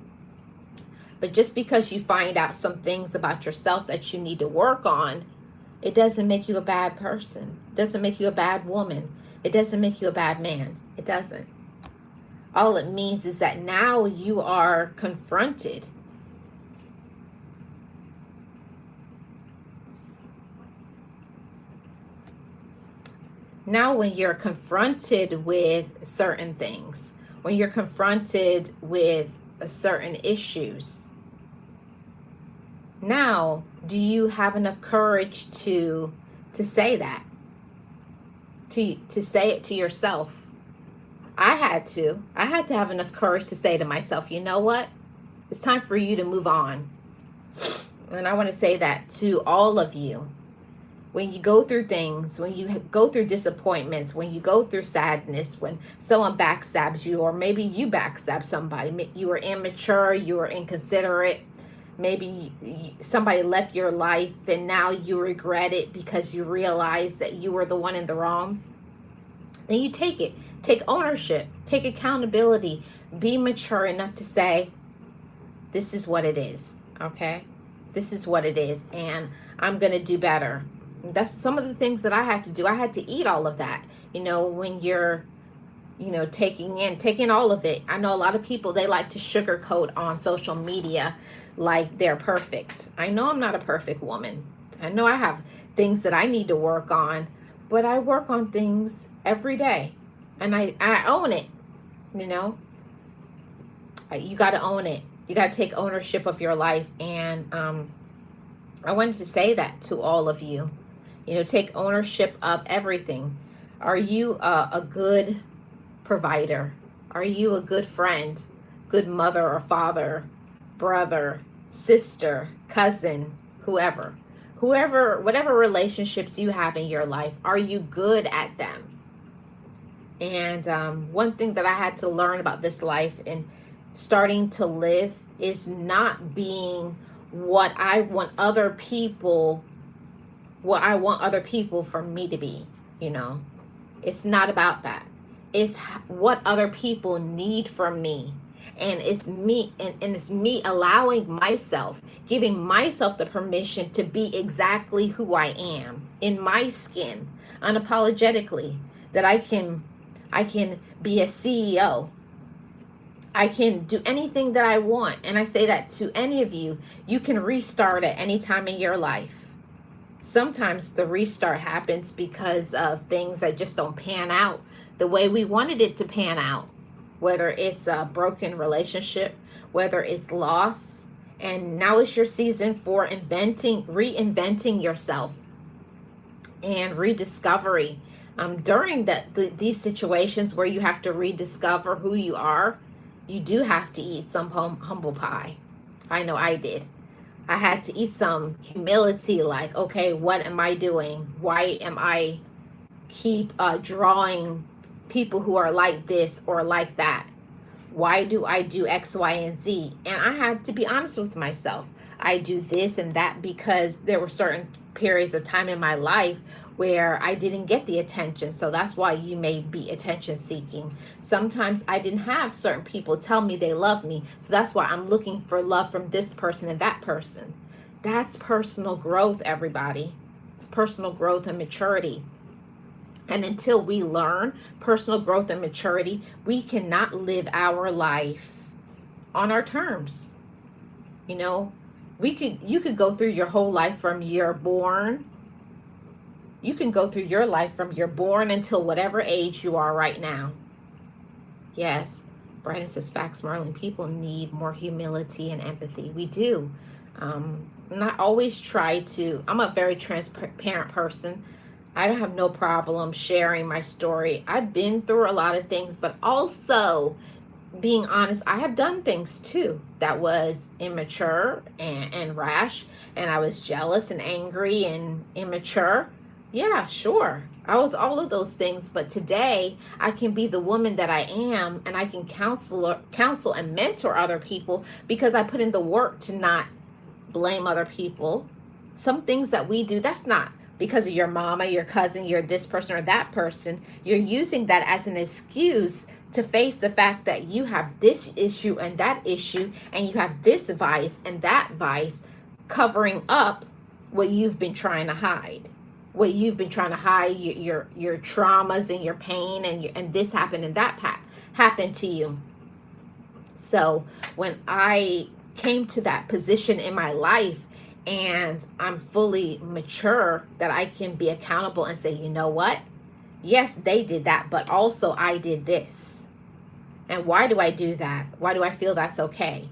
But just because you find out some things about yourself that you need to work on, it doesn't make you a bad person. It doesn't make you a bad woman. It doesn't make you a bad man. It doesn't. All it means is that now you are confronted. Now when you're confronted with certain things, when you're confronted with certain issues. Now, do you have enough courage to say that? To say it to yourself? I had to. I had to have enough courage to say to myself, you know what? It's time for you to move on. And I want to say that to all of you. When you go through things, when you go through disappointments, when you go through sadness, when someone backstabs you, or maybe you backstab somebody, you were immature, you were inconsiderate, maybe somebody left your life and now you regret it because you realize that you were the one in the wrong, then you take it. Take ownership, take accountability, be mature enough to say, this is what it is, okay? This is what it is, and I'm going to do better. That's some of the things that I had to do. I had to eat all of that. When you're, taking all of it. I know a lot of people, they like to sugarcoat on social media like they're perfect. I know I'm not a perfect woman. I know I have things that I need to work on, but I work on things every day, and I own it. You got to own it. You got to take ownership of your life, and I wanted to say that to all of you. Take ownership of everything. Are you a good provider? Are you a good friend, good mother or father, brother, sister, cousin, whoever, whatever relationships you have in your life, are you good at them? And one thing that I had to learn about this life and starting to live is not being what I want other people for me to be. It's not about that. It's what other people need from me. And it's me, and it's me allowing myself, giving myself the permission to be exactly who I am in my skin, unapologetically, that I can be a CEO. I can do anything that I want. And I say that to any of you. You can restart at any time in your life. Sometimes the restart happens because of things that just don't pan out the way we wanted it to pan out. Whether it's a broken relationship, whether it's loss. And now it's your season for reinventing yourself and rediscovery. During these situations where you have to rediscover who you are, you do have to eat some humble pie. I know I did. I had to eat some humility, like, okay, what am I doing? Why am I keep drawing people who are like this or like that? Why do I do X, Y, and Z? And I had to be honest with myself. I do this and that because there were certain periods of time in my life where I didn't get the attention. So that's why you may be attention seeking. Sometimes I didn't have certain people tell me they love me. So that's why I'm looking for love from this person and that person. That's personal growth, everybody. It's personal growth and maturity. And until we learn personal growth and maturity, we cannot live our life on our terms. You could go through your whole life from you're born. You can go through your life from you're born until whatever age you are right now. Yes, Brandon says, facts, Marlene. People need more humility and empathy. We do. Not always try to. I'm a very transparent person. I don't have no problem sharing my story. I've been through a lot of things, but also being honest, I have done things too that was immature and rash, and I was jealous and angry and immature. Yeah, sure. I was all of those things, but today I can be the woman that I am, and I can counsel and mentor other people because I put in the work to not blame other people. Some things that we do, that's not because of your mama, your cousin, you're this person or that person. You're using that as an excuse to face the fact that you have this issue and that issue, and you have this vice and that vice, covering up what you've been trying to hide. What you've been trying to hide, your traumas and your pain, and this happened and that happened to you. So when I came to that position in my life and I'm fully mature, that I can be accountable and say, you know what? Yes, they did that, but also I did this. And why do I do that? Why do I feel that's okay?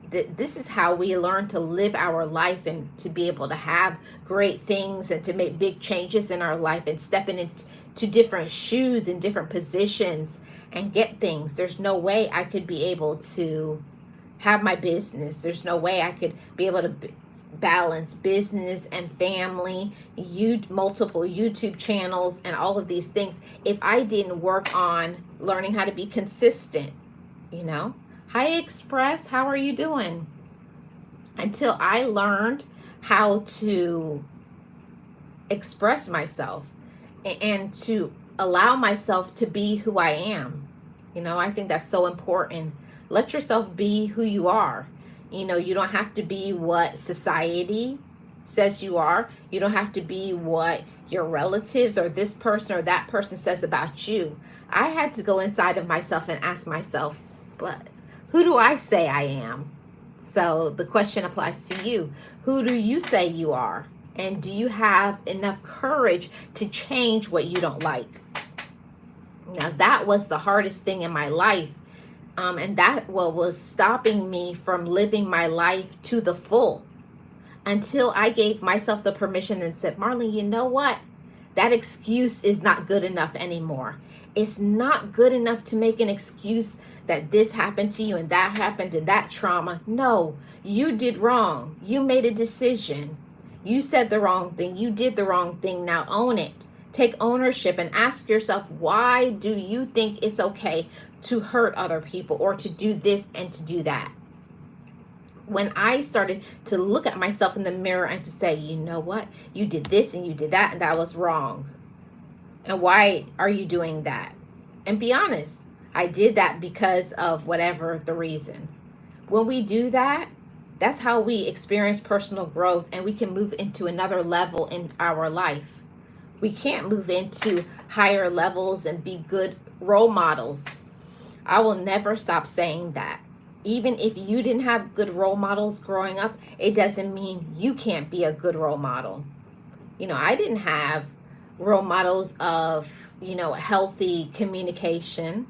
This is how we learn to live our life and to be able to have great things and to make big changes in our life and stepping into different shoes in different positions and get things. There's no way I could be able to have my business. There's no way I could be able to balance business and family, multiple YouTube channels, and all of these things if I didn't work on learning how to be consistent. You know, hi Express, how are you doing? Until I learned how to express myself and to allow myself to be who I am. You know, I think that's so important. Let yourself be who you are. You know, you don't have to be what society says you are. You don't have to be what your relatives or this person or that person says about you. I had to go inside of myself and ask myself, but who do I say I am? So the question applies to you. Who do you say you are? And do you have enough courage to change what you don't like? Now, that was the hardest thing in my life. And that was stopping me from living my life to the full until I gave myself the permission and said, Marlene, you know what? That excuse is not good enough anymore. It's not good enough to make an excuse that this happened to you and that happened and that trauma. No, you did wrong. You made a decision. You said the wrong thing. You did the wrong thing. Now own it. Take ownership and ask yourself, why do you think it's okay to hurt other people or to do this and to do that? When I started to look at myself in the mirror and to say, you know what, you did this and you did that and that was wrong. And why are you doing that? And be honest, I did that because of whatever the reason. When we do that, that's how we experience personal growth and we can move into another level in our life. We can't move into higher levels and be good role models. I will never stop saying that. Even if you didn't have good role models growing up, it doesn't mean you can't be a good role model. You know, I didn't have role models of, healthy communication,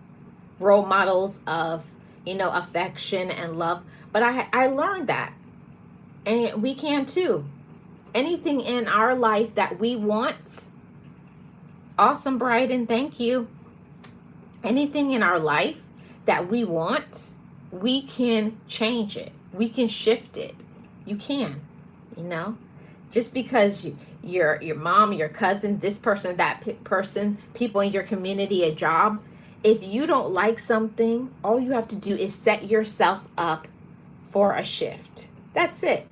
role models of, affection and love. But I learned that. And we can too. Anything in our life that we want, awesome, Bryden, thank you. Anything in our life that we want, we can change it. We can shift it. You can, just because your mom, your cousin, this person, that person, people in your community, a job, if you don't like something, all you have to do is set yourself up for a shift. That's it.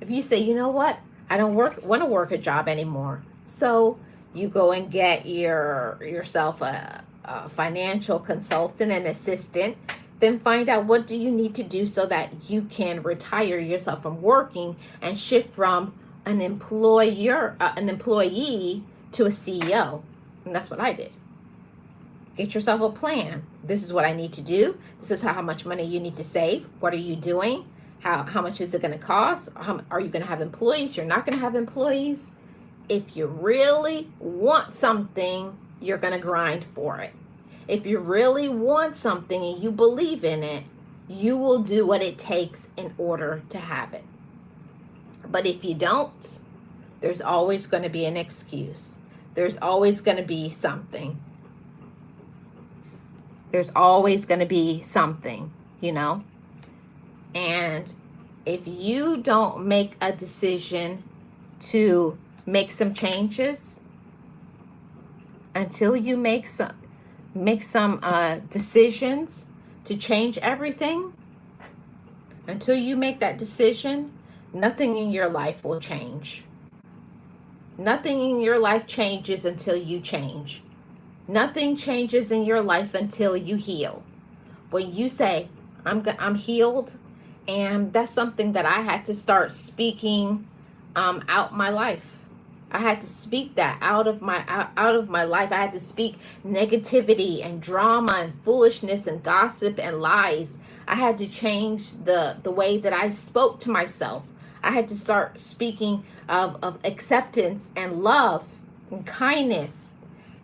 If you say, you know what, I don't want to work a job anymore. So you go and get yourself a financial consultant and assistant, then find out what do you need to do so that you can retire yourself from working and shift from an employee to a CEO. And that's what I did. Get yourself a plan. This is what I need to do. This is how much money you need to save. What are you doing? How much is it going to cost? Are you going to have employees? You're not going to have employees. If you really want something, you're going to grind for it. If you really want something and you believe in it, you will do what it takes in order to have it. But if you don't, there's always going to be an excuse. There's always going to be something. There's always going to be something, And if you don't make a decision to make some changes, until you make some decisions to change everything, until you make that decision, nothing in your life will change. Nothing in your life changes until you change. Nothing changes in your life until you heal. When you say, I'm healed, and that's something that I had to start speaking out my life. I had to speak that out of my life. I had to speak negativity and drama and foolishness and gossip and lies. I had to change the way that I spoke to myself. I had to start speaking of acceptance and love and kindness,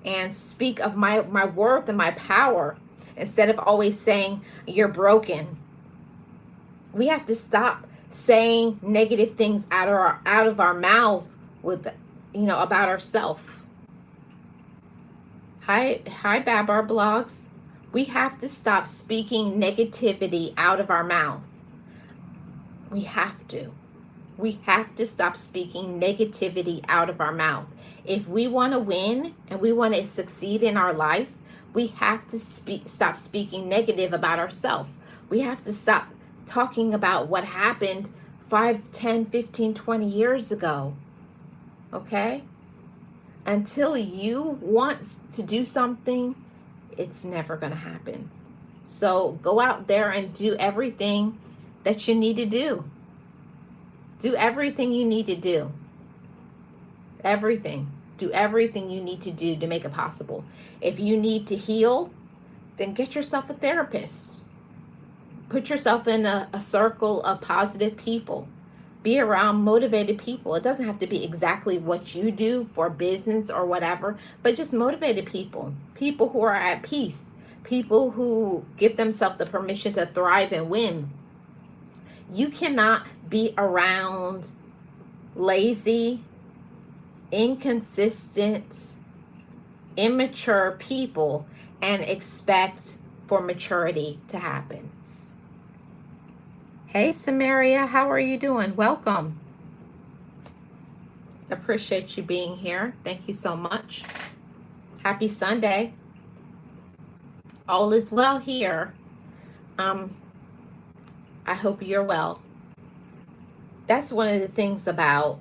and speak of my worth and my power, instead of always saying you're broken. We have to stop saying negative things out of our mouth with, about ourselves. Hi, Babar Blogs. We have to stop speaking negativity out of our mouth. We have to. We have to stop speaking negativity out of our mouth. If we want to win and we want to succeed in our life, we have to stop speaking negative about ourselves. We have to stop talking about what happened 5, 10, 15, 20 years ago. Okay? Until you want to do something, it's never going to happen. So go out there and do everything that you need to do. Do everything you need to do. Everything. Do everything you need to do to make it possible. If you need to heal, then get yourself a therapist. Put yourself in a circle of positive people. Be around motivated people. It doesn't have to be exactly what you do for business or whatever, but just motivated people. People who are at peace. People who give themselves the permission to thrive and win. You cannot be around lazy, inconsistent, immature people and expect for maturity to happen. Hey, Samaria, how are you doing? Welcome. Appreciate you being here. Thank you so much. Happy Sunday. All is well here. I hope you're well. That's one of the things about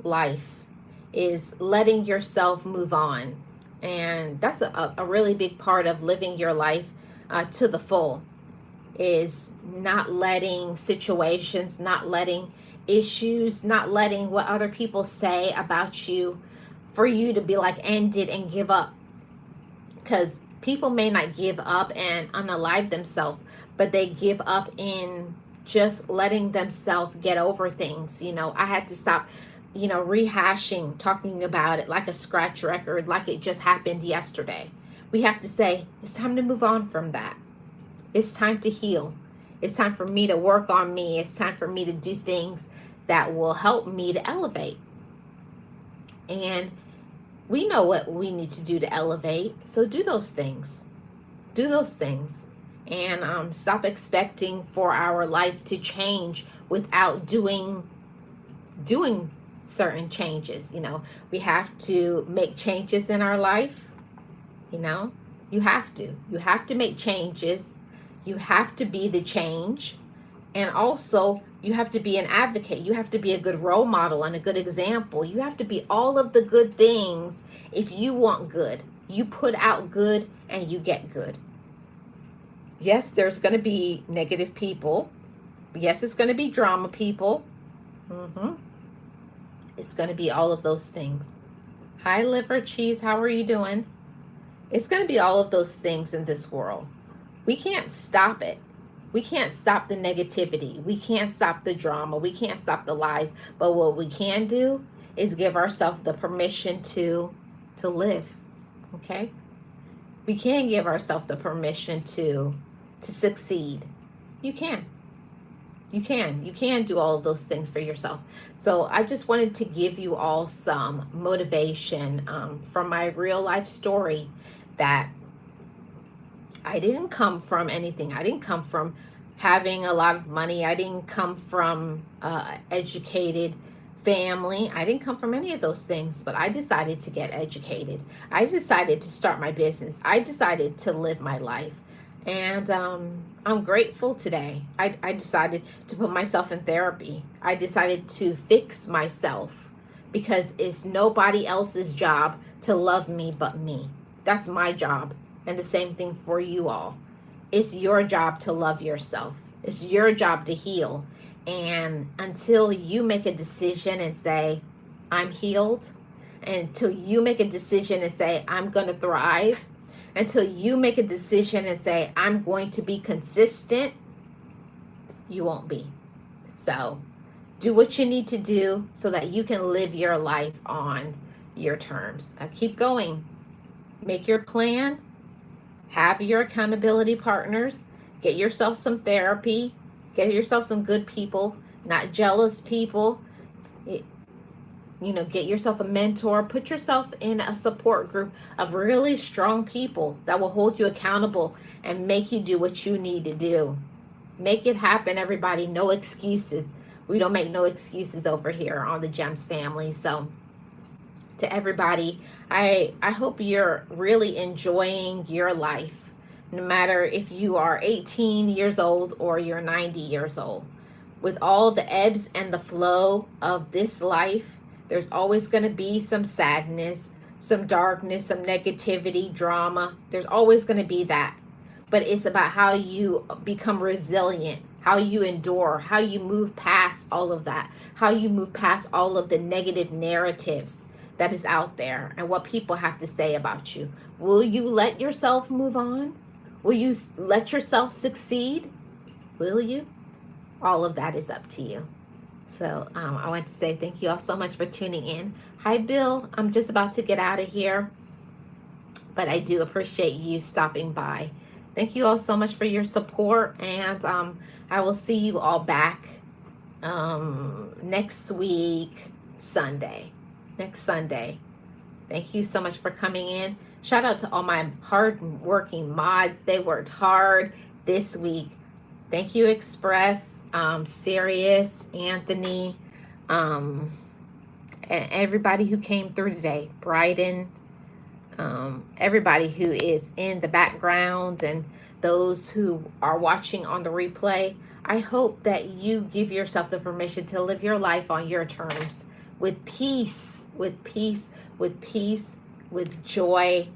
life, is letting yourself move on. And that's a really big part of living your life to the full, is not letting situations, not letting issues, not letting what other people say about you for you to be like, end it and give up. Because people may not give up and unalive themselves, but they give up in just letting themselves get over things. I had to stop, rehashing, talking about it like a scratch record, like it just happened yesterday. We have to say, it's time to move on from that. It's time to heal. It's time for me to work on me. It's time for me to do things that will help me to elevate. And we know what we need to do to elevate. So do those things. Do those things. And stop expecting for our life to change without doing certain changes. We have to make changes in our life. You have to make changes. You have to be the change. And also, you have to be an advocate. You have to be a good role model and a good example. You have to be all of the good things if you want good. You put out good and you get good. Yes, there's going to be negative people. Yes, it's going to be drama people. It's going to be all of those things. Hi, Liver Cheese. How are you doing? It's going to be all of those things in this world. We can't stop it. We can't stop the negativity. We can't stop the drama. We can't stop the lies. But what we can do is give ourselves the permission to live. Okay? We can give ourselves the permission to succeed. You can. You can do all of those things for yourself. So I just wanted to give you all some motivation from my real life story, that I didn't come from anything. I didn't come from having a lot of money. I didn't come from educated family. I didn't come from any of those things, but I decided to get educated. I decided to start my business. I decided to live my life. And I'm grateful today. I decided to put myself in therapy. I decided to fix myself, because it's nobody else's job to love me but me. That's my job. And the same thing for you all. It's your job to love yourself. It's your job to heal. And until you make a decision and say, I'm healed, until you make a decision and say, I'm going to thrive, until you make a decision and say, I'm going to be consistent, you won't be. So do what you need to do so that you can live your life on your terms. Keep going. Make your plan. Have your accountability partners. Get yourself some therapy. Get yourself some good people, not jealous people. Get yourself a mentor. Put yourself in a support group of really strong people that will hold you accountable and make you do what you need to do. Make it happen, everybody. No excuses. We don't make no excuses over here on the Gems family. So to everybody, I hope you're really enjoying your life, no matter if you are 18 years old or you're 90 years old. With all the ebbs and the flow of this life, there's always going to be some sadness, some darkness, some negativity, drama. There's always going to be that. But it's about how you become resilient, how you endure, how you move past all of that, how you move past all of the negative narratives that is out there and what people have to say about you. Will you let yourself move on? Will you let yourself succeed? Will you? All of that is up to you. So I want to say thank you all so much for tuning in. Hi, Bill. I'm just about to get out of here, but I do appreciate you stopping by. Thank you all so much for your support, and I will see you all back next week, Sunday. Next Sunday. Thank you so much for coming in. Shout out to all my hard-working mods. They worked hard this week. Thank you, Express, Sirius, Anthony, and everybody who came through today. Bryden, everybody who is in the background and those who are watching on the replay. I hope that you give yourself the permission to live your life on your terms, with peace, with peace, with peace, with joy,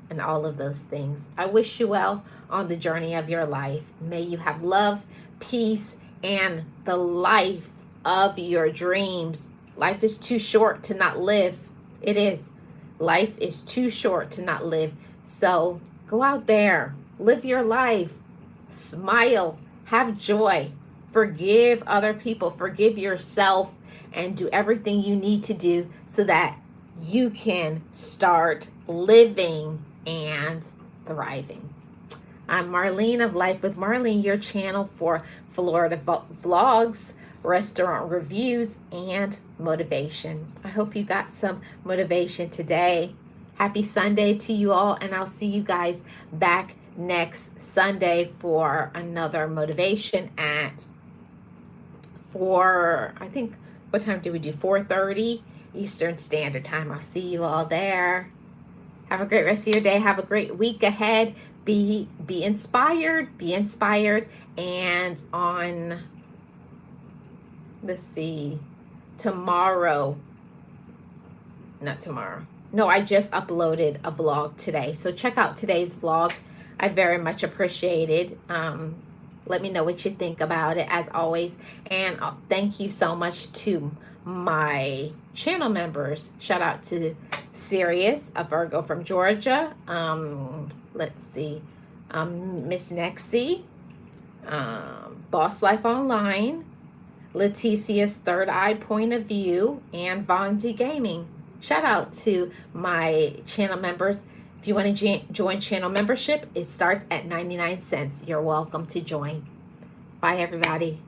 and all of those things. I wish you well on the journey of your life. May you have love, peace, and the life of your dreams. Life is too short to not live. It is. Life is too short to not live. So go out there, live your life, smile, have joy, forgive other people, forgive yourself, and do everything you need to do so that you can start living and thriving. I'm Marlene of Life with Marlene, your channel for Florida vlogs, restaurant reviews, and motivation. I hope you got some motivation today. Happy Sunday to you all, and I'll see you guys back next Sunday for another motivation at what time do we do? 4:30 Eastern Standard Time. I'll see you all there. Have a great rest of your day. Have a great week ahead. Be inspired. Be inspired. And on, let's see, tomorrow. Not tomorrow. No, I just uploaded a vlog today. So check out today's vlog. I'd very much appreciate it. Let me know what you think about it, as always. And thank you so much to my channel members. Shout out to Sirius, a Virgo from Georgia. Let's see. Miss Nexie, Boss Life Online, Leticia's Third Eye Point of View, and Vondi Gaming. Shout out to my channel members. If you want to join channel membership, it starts at 99 cents. You're welcome to join. Bye, everybody.